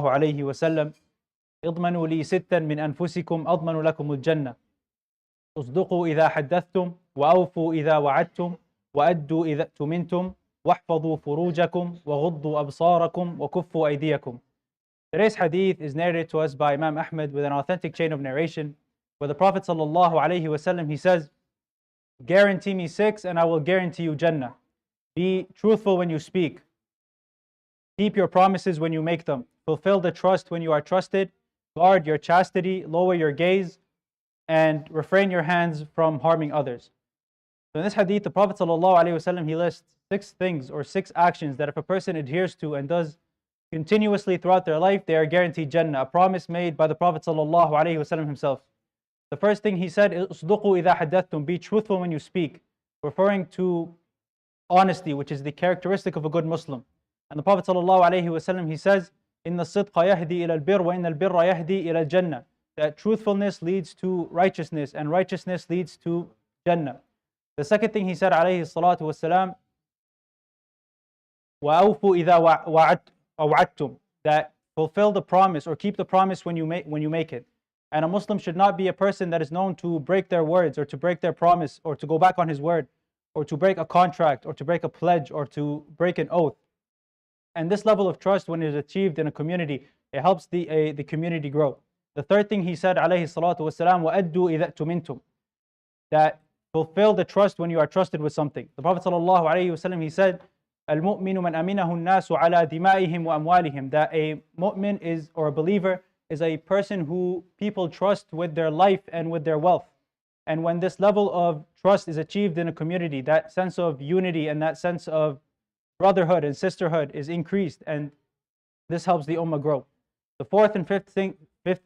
عليه وسلم اضمنوا لي ستا من أنفسكم أضمن لكم الجنة اصدقوا إذا حدثتم وأوفوا إذا وعدتم وأدوا إذا اؤتمنتم واحفظوا فروجكم وغضوا أبصاركم وكفوا أيديكم. Today's hadith is narrated to us by Imam Ahmad with an authentic chain of narration where the Prophet ﷺ he says, guarantee me 6 and I will guarantee you Jannah. Be truthful when you speak. Keep your promises when you make them. Fulfill the trust when you are trusted. Guard your chastity, lower your gaze, and refrain your hands from harming others. So in this hadith, the Prophet ﷺ he lists 6 things or 6 actions that if a person adheres to and does continuously throughout their life, they are guaranteed Jannah, a promise made by the Prophet ﷺ himself. The first thing he said is, "Usduqu idha haddathtum," be truthful when you speak, referring to honesty, which is the characteristic of a good Muslim. And the Prophet ﷺ he says, "Inna sidqa yahdi ila al-birr wa inna al-birra yahdi ila al-jannah," that truthfulness leads to righteousness and righteousness leads to Jannah. The second thing he said, alayhi salatu wassalam, وَأَوْفُوا إِذَا وَعَدْتُمْ, that fulfill the promise or keep the promise when you make it. And a Muslim should not be a person that is known to break their words or to break their promise or to go back on his word or to break a contract or to break a pledge or to break an oath. And this level of trust, when it is achieved in a community, it helps the community grow. The third thing he said, alayhi salatu wasalam, وَأَدُّوا إِذَا اؤْتُمِنْتُمْ, that fulfill the trust when you are trusted with something. The Prophet ﷺ he said, الْمُؤْمِنُ مَنْ أَمِنَهُ النَّاسُ عَلَى دِمَائِهِمْ وَأَمْوَالِهِم, that a mu'min is, or a believer, is a person who people trust with their life and with their wealth. And when this level of trust is achieved in a community, that sense of unity and that sense of brotherhood and sisterhood is increased, and this helps the ummah grow. The fourth and fifth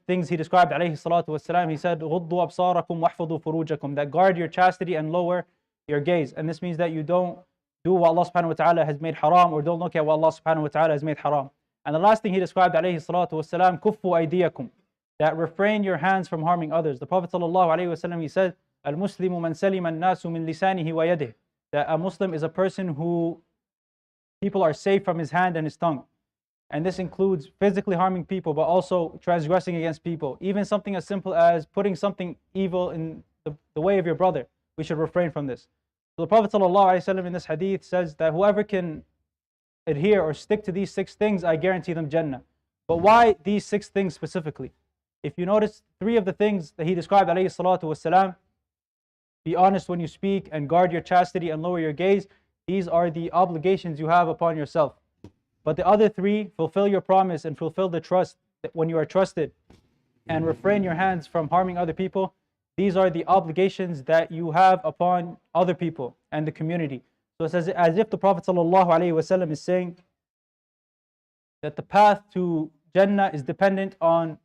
things he described, alayhi salatu wasalam, he said, غُضُّوا أَبْصَارَكُمْ وَاحْفَظُوا فُرُوجَكُمْ, that guard your chastity and lower your gaze. And this means that you don't do what Allah subhanahu wa ta'ala has made haram, or don't look at what Allah subhanahu wa ta'ala has made haram. And the last thing he described, alayhi salatu wasalam, كُفُّوا أَيْدِيَكُمْ, that refrain your hands from harming others. The Prophet sallallahu alayhi wasallam he said, الْمُسْلِمُ مَنْ سَلِمَ النَّاسُ مِنْ لِسَانِهِ وَيَدِهِ, that a Muslim is a person who people are safe from his hand and his tongue. And this includes physically harming people, but also transgressing against people. Even something as simple as putting something evil in the way of your brother. We should refrain from this. So the Prophet ﷺ in this hadith says that whoever can adhere or stick to these 6 things, I guarantee them Jannah. But why these 6 things specifically? If you notice, 3 of the things that he described, alayhi salatu wasalam, be honest when you speak and guard your chastity and lower your gaze, these are the obligations you have upon yourself. But the other 3, fulfill your promise and fulfill the trust when you are trusted, and refrain your hands from harming other people, these are the obligations that you have upon other people and the community. So it's as if the Prophet ﷺ is saying that the path to Jannah is dependent on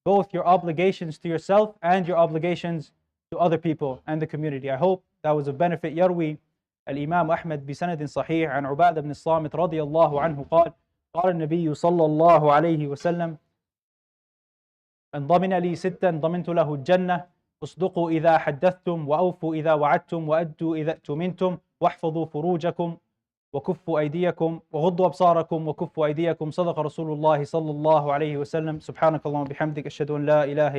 both your obligations to yourself and your obligations to other people and the community. I hope that was of benefit. Yarwi الإمام أحمد بسند صحيح عن عبادة بن الصامت رضي الله عنه قال قال النبي صلى الله عليه وسلم من ضمن لي 6 ضمنت له الجنة اصدقوا إذا حدثتم وأوفوا إذا وعدتم وأدوا إذا اؤتمنتم واحفظوا فروجكم وكفوا أيديكم وغضوا أبصاركم وكفوا أيديكم. صدق رسول الله صلى الله عليه وسلم. سبحانك اللهم وبحمدك أشهد أن لا إله